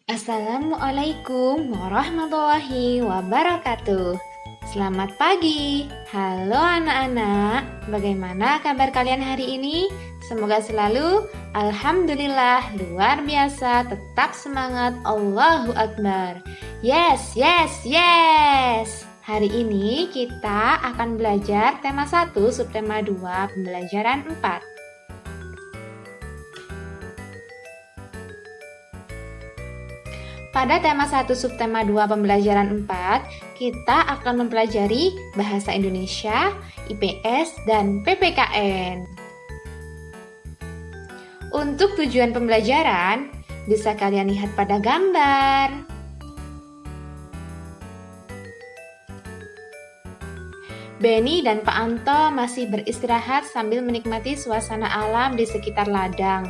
Assalamualaikum warahmatullahi wabarakatuh. Selamat pagi. Halo anak-anak. Bagaimana kabar kalian hari ini? Semoga selalu alhamdulillah luar biasa, tetap semangat. Allahu Akbar. Yes, yes, yes. Hari ini kita akan belajar tema 1 subtema 2 pembelajaran 4. Pada tema 1 subtema 2 pembelajaran 4, kita akan mempelajari Bahasa Indonesia, IPS, dan PPKN. Untuk tujuan pembelajaran, bisa kalian lihat pada gambar. Benny dan Pak Anto masih beristirahat sambil menikmati suasana alam di sekitar ladang.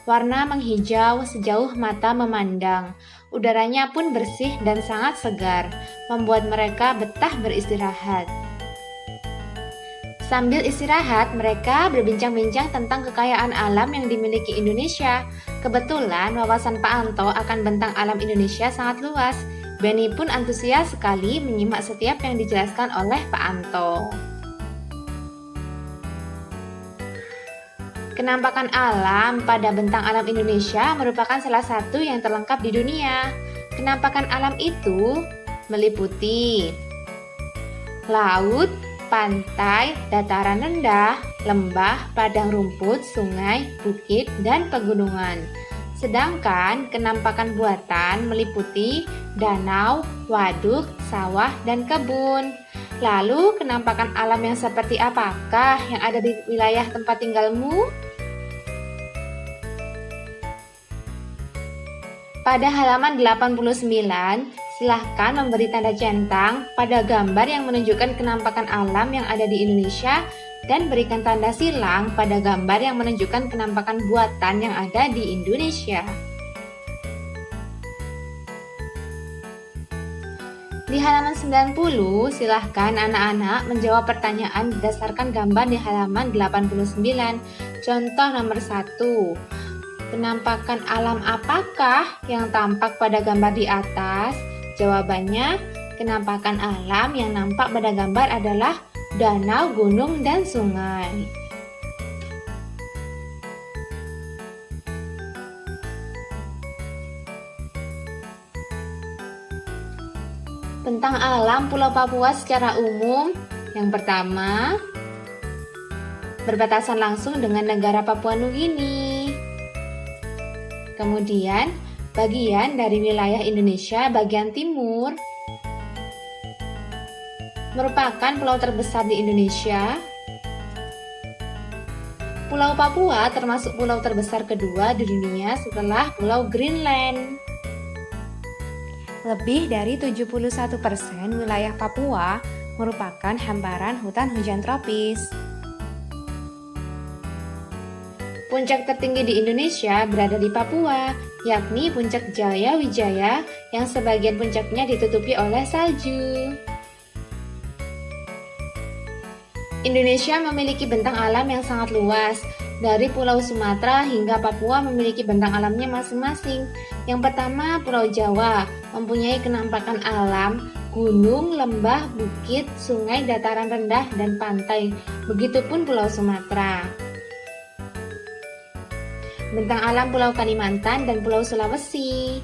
Warna menghijau sejauh mata memandang. Udaranya pun bersih dan sangat segar, membuat mereka betah beristirahat. Sambil istirahat, mereka berbincang-bincang tentang kekayaan alam yang dimiliki Indonesia. Kebetulan wawasan Pak Anto akan bentang alam Indonesia sangat luas. Benny pun antusias sekali menyimak setiap yang dijelaskan oleh Pak Anto. Kenampakan alam pada bentang alam Indonesia merupakan salah satu yang terlengkap di dunia. Kenampakan alam itu meliputi laut, pantai, dataran rendah, lembah, padang rumput, sungai, bukit, dan pegunungan. Sedangkan kenampakan buatan meliputi danau, waduk, sawah, dan kebun. Lalu kenampakan alam yang seperti apakah yang ada di wilayah tempat tinggalmu? Pada halaman 89, silahkan memberi tanda centang pada gambar yang menunjukkan kenampakan alam yang ada di Indonesia dan berikan tanda silang pada gambar yang menunjukkan kenampakan buatan yang ada di Indonesia. Di halaman 90, silahkan anak-anak menjawab pertanyaan berdasarkan gambar di halaman 89. Contoh nomor 1. Penampakan alam apakah yang tampak pada gambar di atas? Jawabannya, kenampakan alam yang nampak pada gambar adalah danau, gunung, dan sungai. Tentang alam Pulau Papua secara umum, yang pertama, berbatasan langsung dengan negara Papua Nugini. Kemudian, bagian dari wilayah Indonesia bagian timur, merupakan pulau terbesar di Indonesia. Pulau Papua termasuk pulau terbesar kedua di dunia setelah Pulau Greenland. Lebih dari 71% wilayah Papua merupakan hamparan hutan hujan tropis. Puncak tertinggi di Indonesia berada di Papua, yakni Puncak Jaya Wijaya yang sebagian puncaknya ditutupi oleh salju. Indonesia memiliki bentang alam yang sangat luas. Dari Pulau Sumatera hingga Papua memiliki bentang alamnya masing-masing. Yang pertama, Pulau Jawa mempunyai kenampakan alam, gunung, lembah, bukit, sungai, dataran rendah, dan pantai. Begitupun Pulau Sumatera. Bentang alam Pulau Kalimantan dan Pulau Sulawesi.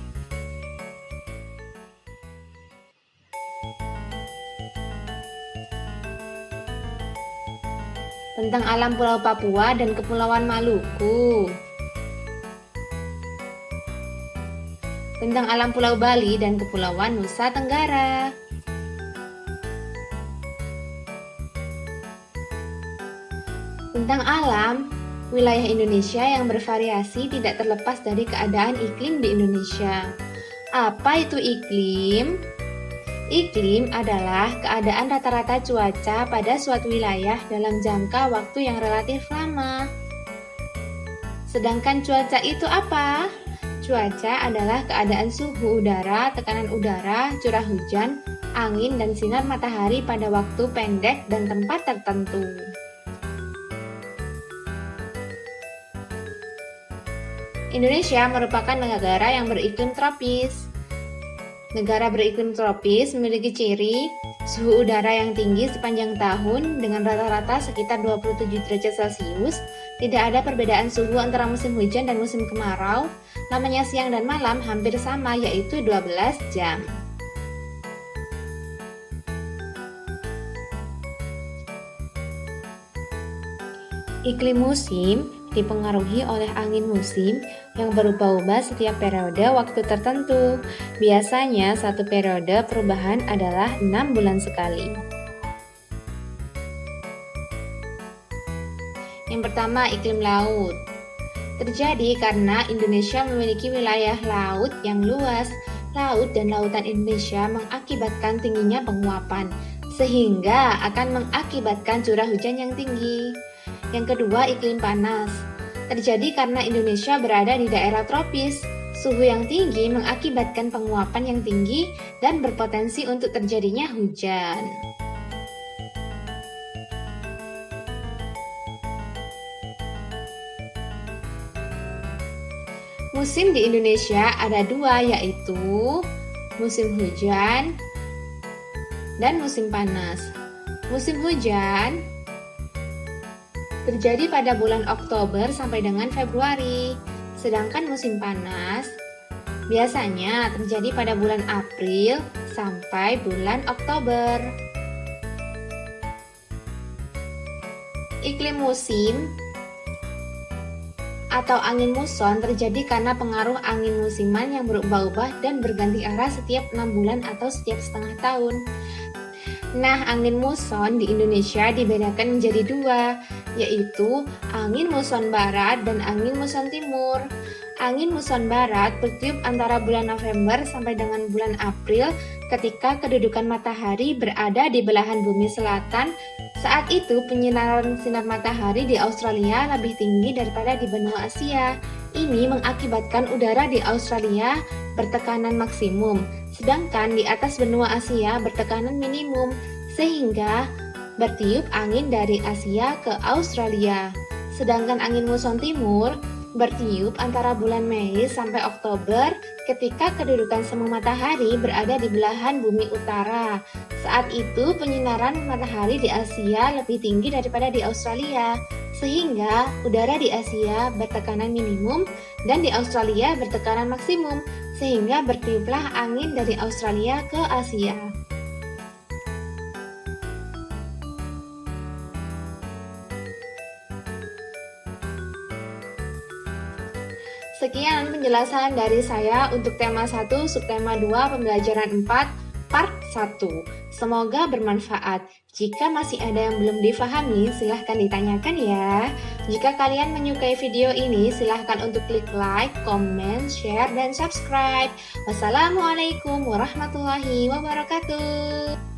Bentang alam Pulau Papua dan Kepulauan Maluku. Bentang alam Pulau Bali dan Kepulauan Nusa Tenggara. Bentang alam wilayah Indonesia yang bervariasi tidak terlepas dari keadaan iklim di Indonesia. Apa itu iklim? Iklim adalah keadaan rata-rata cuaca pada suatu wilayah dalam jangka waktu yang relatif lama. Sedangkan cuaca itu apa? Cuaca adalah keadaan suhu udara, tekanan udara, curah hujan, angin, dan sinar matahari pada waktu pendek dan tempat tertentu. Indonesia merupakan negara yang beriklim tropis. Negara beriklim tropis memiliki ciri suhu udara yang tinggi sepanjang tahun dengan rata-rata sekitar 27 derajat Celcius. Tidak ada perbedaan suhu antara musim hujan dan musim kemarau. Lamanya siang dan malam hampir sama, yaitu 12 jam. Iklim musim dipengaruhi oleh angin musim yang berubah-ubah setiap periode waktu tertentu. Biasanya satu periode perubahan adalah 6 bulan sekali. Yang pertama, iklim laut. Terjadi karena Indonesia memiliki wilayah laut yang luas. Laut dan lautan Indonesia mengakibatkan tingginya penguapan, sehingga akan mengakibatkan curah hujan yang tinggi. Yang kedua, iklim panas. Terjadi karena Indonesia berada di daerah tropis. Suhu yang tinggi mengakibatkan penguapan yang tinggi dan berpotensi untuk terjadinya hujan. Musim di Indonesia ada dua, yaitu musim hujan dan musim panas. Musim hujan terjadi pada bulan Oktober sampai dengan Februari, sedangkan musim panas biasanya terjadi pada bulan April sampai bulan Oktober. Iklim musim atau angin muson terjadi karena pengaruh angin musiman yang berubah-ubah dan berganti arah setiap 6 bulan atau setiap setengah tahun. Nah, angin muson di Indonesia dibedakan menjadi dua, yaitu angin muson barat dan angin muson timur. Angin muson barat bertiup antara bulan November sampai dengan bulan April ketika kedudukan matahari berada di belahan bumi selatan. Saat itu penyinaran sinar matahari di Australia lebih tinggi daripada di benua Asia. Ini mengakibatkan udara di Australia bertekanan maksimum, sedangkan di atas benua Asia bertekanan minimum, sehingga bertiup angin dari Asia ke Australia. Sedangkan angin muson timur bertiup antara bulan Mei sampai Oktober ketika kedudukan semu matahari berada di belahan bumi utara. Saat itu penyinaran matahari di Asia lebih tinggi daripada di Australia, sehingga udara di Asia bertekanan minimum dan di Australia bertekanan maksimum, sehingga bertiuplah angin dari Australia ke Asia. Sekian penjelasan dari saya untuk tema 1, subtema 2, pembelajaran 4, part 1. Semoga bermanfaat. Jika masih ada yang belum difahami, silahkan ditanyakan ya. Jika kalian menyukai video ini, silahkan untuk klik like, comment, share, dan subscribe. Wassalamualaikum warahmatullahi wabarakatuh.